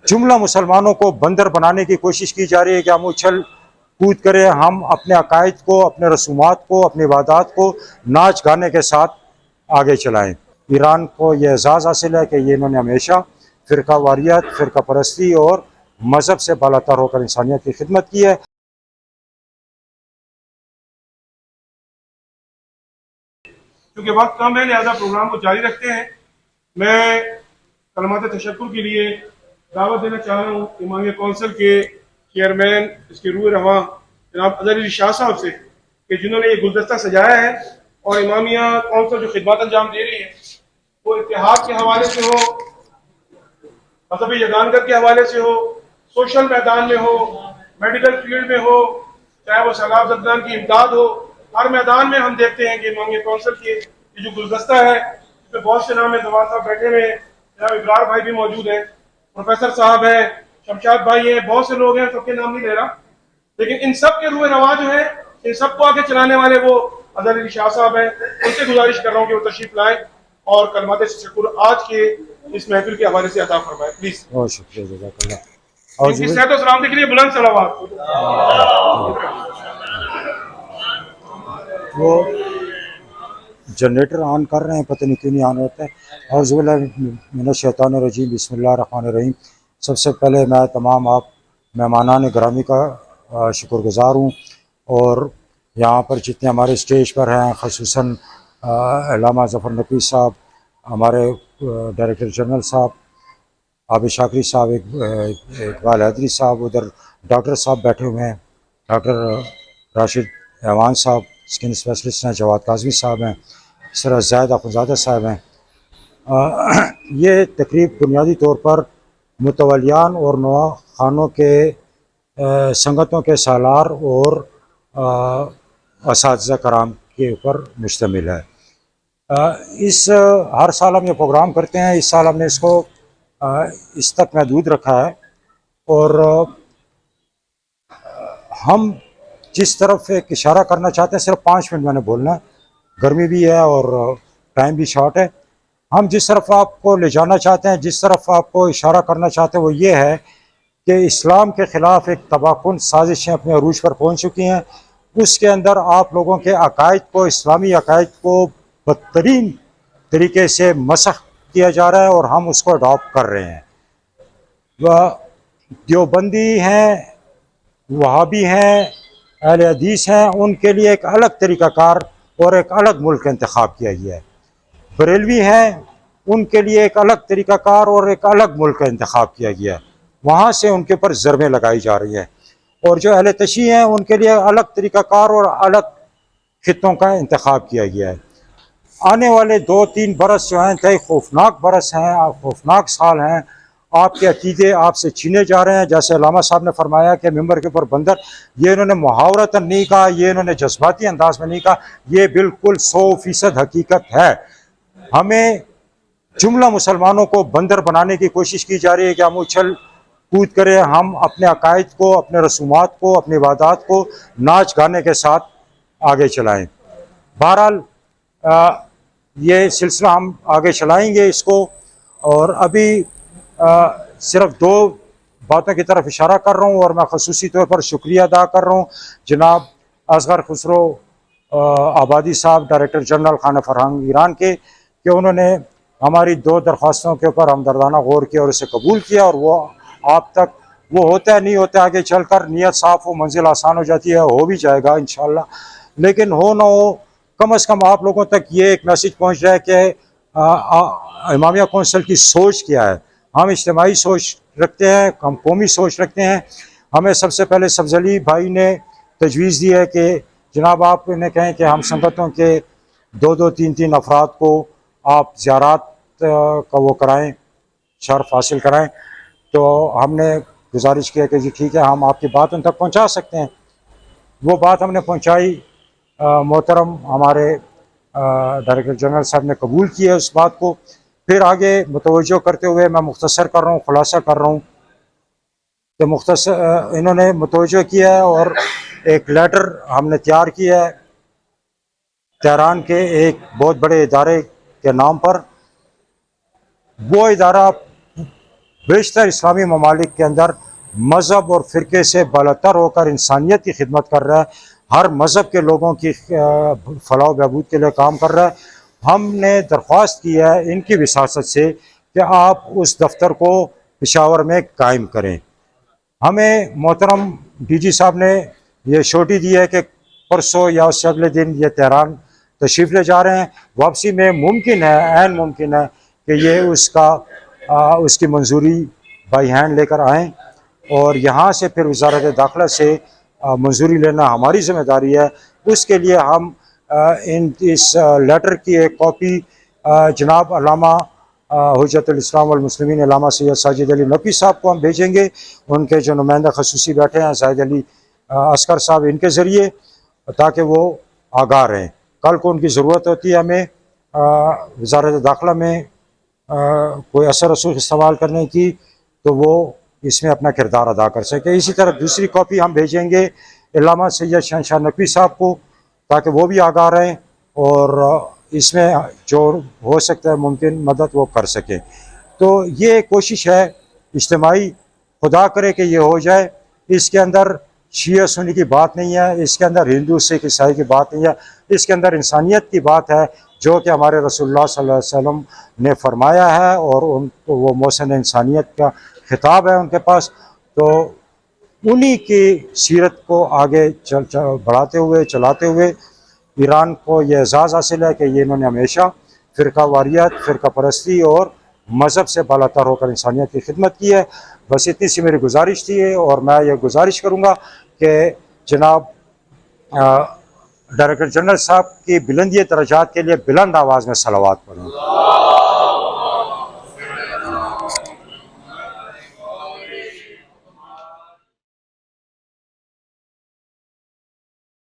جملہ مسلمانوں کو بندر بنانے کی کوشش کی جا رہی ہے کہ ہم اچھل کود کریں، ہم اپنے عقائد کو، اپنے رسومات کو، اپنی عبادات کو ناچ گانے کے ساتھ آگے چلائیں۔ ایران کو یہ اعزاز حاصل ہے کہ یہ انہوں نے ہمیشہ فرقہ واریت، فرقہ پرستی اور مذہب سے بالاتر ہو کر انسانیت کی خدمت کی ہے۔ کیونکہ وقت کم ہے لہذا پروگرام کو جاری رکھتے ہیں۔ میں کلمات تشکر کے لیے دعوت دینا چاہ رہا ہوں امامیہ کونسل کے چیئرمین، اس کے روح رواں جناب اظہر علی شاہ صاحب سے، کہ جنہوں نے یہ گلدستہ سجایا ہے، اور امامیہ کونسل جو خدمات انجام دے رہی ہے وہ اتحاد کے حوالے سے ہو، مذہبی یگانگت کے حوالے سے ہو، سوشل میدان میں ہو، میڈیکل فیلڈ میں ہو، چاہے وہ سیلاب زدگان کی امداد ہو، ہر میدان میں ہم دیکھتے ہیں کہ امامیہ کونسل کے یہ جو گلدستہ ہے اس میں بہت سے نام ہیں۔ زوال صاحب بیٹھے ہوئے ہیں، جناب ابرار بھائی بھی موجود ہیں، پروفیسر صاحب ہیں، شمشاد بھائی ہیں، بہت سے لوگ ہیں، سب کے نام نہیں لے رہا، لیکن ان سب کے روح رواں جو ہے، ان سب کو آگے چلانے والے وہ اظہر علی شاہ صاحب ہیں۔ ان سے گزارش کر رہا ہوں کہ وہ تشریف لائیں اور کلمات تشکر آج کے اس محفل کے حوالے سے عطا فرمائیں پلیز۔ بہت شکریہ، جزاک اللہ۔ ان کی صحت و سلامتی کے لیے بلند صلوات۔ وہ جنریٹر آن کر رہے ہیں، پتہ نہیں کیوں نہیں آن ہوتا ہے۔ اعوذ باللہ من الشیطان الرجیم، بسم اللہ الرحمن الرحیم۔ سب سے پہلے میں تمام آپ مہمانان گرامی کا شکر گزار ہوں، اور یہاں پر جتنے ہمارے اسٹیج پر ہیں، خصوصاً علامہ ظفر نقوی صاحب، ہمارے ڈائریکٹر جنرل صاحب عابد شاکری صاحب، اقبال حیدری صاحب، ادھر ڈاکٹر صاحب بیٹھے ہوئے ہیں، ڈاکٹر راشد ایوان صاحب اسکن اسپیشلسٹ ہیں، جواد کاظمی صاحب ہیں، اس طرح زید اخنزادہ صاحب ہیں۔ یہ تقریب بنیادی طور پر متولیان اور نواں خانوں کے سنگتوں کے سالار اور اساتذہ کرام کے اوپر مشتمل ہے۔ ہر سال ہم یہ پروگرام کرتے ہیں، اس سال ہم نے اس کو اس تک محدود رکھا ہے، اور ہم جس طرف ایک اشارہ کرنا چاہتے ہیں، صرف 5 منٹ میں نے بولنا ہے، گرمی بھی ہے اور ٹائم بھی شارٹ ہے۔ ہم جس طرف آپ کو لے جانا چاہتے ہیں، جس طرف آپ کو اشارہ کرنا چاہتے ہیں، وہ یہ ہے کہ اسلام کے خلاف ایک تباہ کن سازشیں اپنے عروج پر پہنچ چکی ہیں۔ اس کے اندر آپ لوگوں کے عقائد کو، اسلامی عقائد کو بدترین طریقے سے مسخ کیا جا رہا ہے، اور ہم اس کو اڈاپٹ کر رہے ہیں۔ دیوبندی ہیں، وہابی ہیں، اہل حدیث ہیں، ان کے لیے ایک الگ طریقہ کار اور ایک الگ ملک کا انتخاب کیا گیا ہے۔ بریلوی ہیں، ان کے لیے ایک الگ طریقہ کار اور ایک الگ ملک کا انتخاب کیا گیا ہے، وہاں سے ان کے پر ضربیں لگائی جا رہی ہیں۔ اور جو اہل تشیع ہیں، ان کے لیے الگ طریقہ کار اور الگ خطوں کا انتخاب کیا گیا ہے۔ آنے والے 2-3 برس جو ہیں انتہائی خوفناک برس ہیں، خوفناک سال ہیں۔ آپ کے عقیدے آپ سے چھینے جا رہے ہیں، جیسے علامہ صاحب نے فرمایا کہ ممبر کے اوپر بندر، یہ انہوں نے محاورتاً نہیں کہا، یہ انہوں نے جذباتی انداز میں نہیں کہا، یہ بالکل 100% حقیقت ہے۔ ہمیں جملہ مسلمانوں کو بندر بنانے کی کوشش کی جا رہی ہے کہ ہم اچھل کود کریں، ہم اپنے عقائد کو، اپنے رسومات کو، اپنی عبادات کو ناچ گانے کے ساتھ آگے چلائیں۔ بہرحال یہ سلسلہ ہم آگے چلائیں گے اس کو، اور ابھی صرف 2 باتوں کی طرف اشارہ کر رہا ہوں، اور میں خصوصی طور پر شکریہ ادا کر رہا ہوں جناب اصغر خسرو آبادی صاحب، ڈائریکٹر جنرل خانہ فرہنگ ایران کے، کہ انہوں نے ہماری 2 درخواستوں کے اوپر ہمدردانہ غور کیا اور اسے قبول کیا، اور وہ آپ تک وہ ہوتا ہے نہیں ہوتا ہے، آگے چل کر نیت صاف ہو منزل آسان ہو جاتی ہے، ہو بھی جائے گا انشاءاللہ، لیکن ہو نہ ہو کم از کم آپ لوگوں تک یہ ایک میسیج پہنچ رہا ہے کہ امامیہ کونسل کی سوچ کیا ہے۔ ہم اجتماعی سوچ رکھتے ہیں، ہم قومی سوچ رکھتے ہیں۔ ہمیں سب سے پہلے سبز علی بھائی نے تجویز دی ہے کہ جناب آپ انہیں کہیں کہ ہم سنگتوں کے 2-2 3-3 افراد کو آپ زیارات کا وہ کرائیں، شرف حاصل کرائیں، تو ہم نے گزارش کیا کہ جی ٹھیک ہے، ہم آپ کی بات ان تک پہنچا سکتے ہیں۔ وہ بات ہم نے پہنچائی، محترم ہمارے ڈائریکٹر جنرل صاحب نے قبول کیا اس بات کو۔ پھر آگے متوجہ کرتے ہوئے میں مختصر کر رہا ہوں، خلاصہ کر رہا ہوں کہ مختصر انہوں نے متوجہ کیا ہے، اور ایک لیٹر ہم نے تیار کیا ہے تہران کے ایک بہت بڑے ادارے کے نام پر۔ وہ ادارہ بیشتر اسلامی ممالک کے اندر مذہب اور فرقے سے بالاتر ہو کر انسانیت کی خدمت کر رہا ہے، ہر مذہب کے لوگوں کی فلاح و بہبود کے لیے کام کر رہا ہے۔ ہم نے درخواست کی ہے ان کی وساطت سے کہ آپ اس دفتر کو پشاور میں قائم کریں۔ ہمیں محترم ڈی جی صاحب نے یہ شوٹی دی ہے کہ پرسوں یا اس سے اگلے دن یہ تہران تشریف لے جا رہے ہیں۔ واپسی میں ممکن ہے، عین ممکن ہے کہ یہ اس کی منظوری بائی ہینڈ لے کر آئیں، اور یہاں سے پھر وزارت داخلہ سے منظوری لینا ہماری ذمہ داری ہے۔ اس کے لیے ہم اس لیٹر کی ایک کاپی جناب علامہ حجت الاسلام والمسلمین علامہ سید ساجد علی نقوی صاحب کو ہم بھیجیں گے، ان کے جو نمائندہ خصوصی بیٹھے ہیں زاہد علی عسکر صاحب، ان کے ذریعے، تاکہ وہ آگاہ رہیں۔ کل کو ان کی ضرورت ہوتی ہے ہمیں وزارت داخلہ میں کوئی اثر رسوخ استعمال کرنے کی، تو وہ اس میں اپنا کردار ادا کر سکے۔ اسی طرح دوسری کاپی ہم بھیجیں گے علامہ سید شہنشاہ نقوی صاحب کو، تاکہ وہ بھی آگاہ رہیں اور اس میں جو ہو سکتا ہے ممکن مدد وہ کر سکیں۔ تو یہ کوشش ہے اجتماعی، خدا کرے کہ یہ ہو جائے۔ اس کے اندر شیعہ سنی کی بات نہیں ہے، اس کے اندر ہندو سکھ عیسائی کی بات نہیں ہے، اس کے اندر انسانیت کی بات ہے، جو کہ ہمارے رسول اللہ صلی اللہ علیہ وسلم نے فرمایا ہے، اور ان کو وہ محسن انسانیت کا خطاب ہے ان کے پاس۔ تو انہی کی سیرت کو آگے بڑھاتے ہوئے، چلاتے ہوئے، ایران کو یہ اعزاز حاصل ہے کہ یہ انہوں نے ہمیشہ فرقہ واریت، فرقہ پرستی اور مذہب سے بالاتر ہو کر انسانیت کی خدمت کی ہے۔ بس اتنی سی میری گزارش تھی، اور میں یہ گزارش کروں گا کہ جناب ڈائریکٹر جنرل صاحب کی بلندی درجات کے لیے بلند آواز میں صلوات پڑھیں۔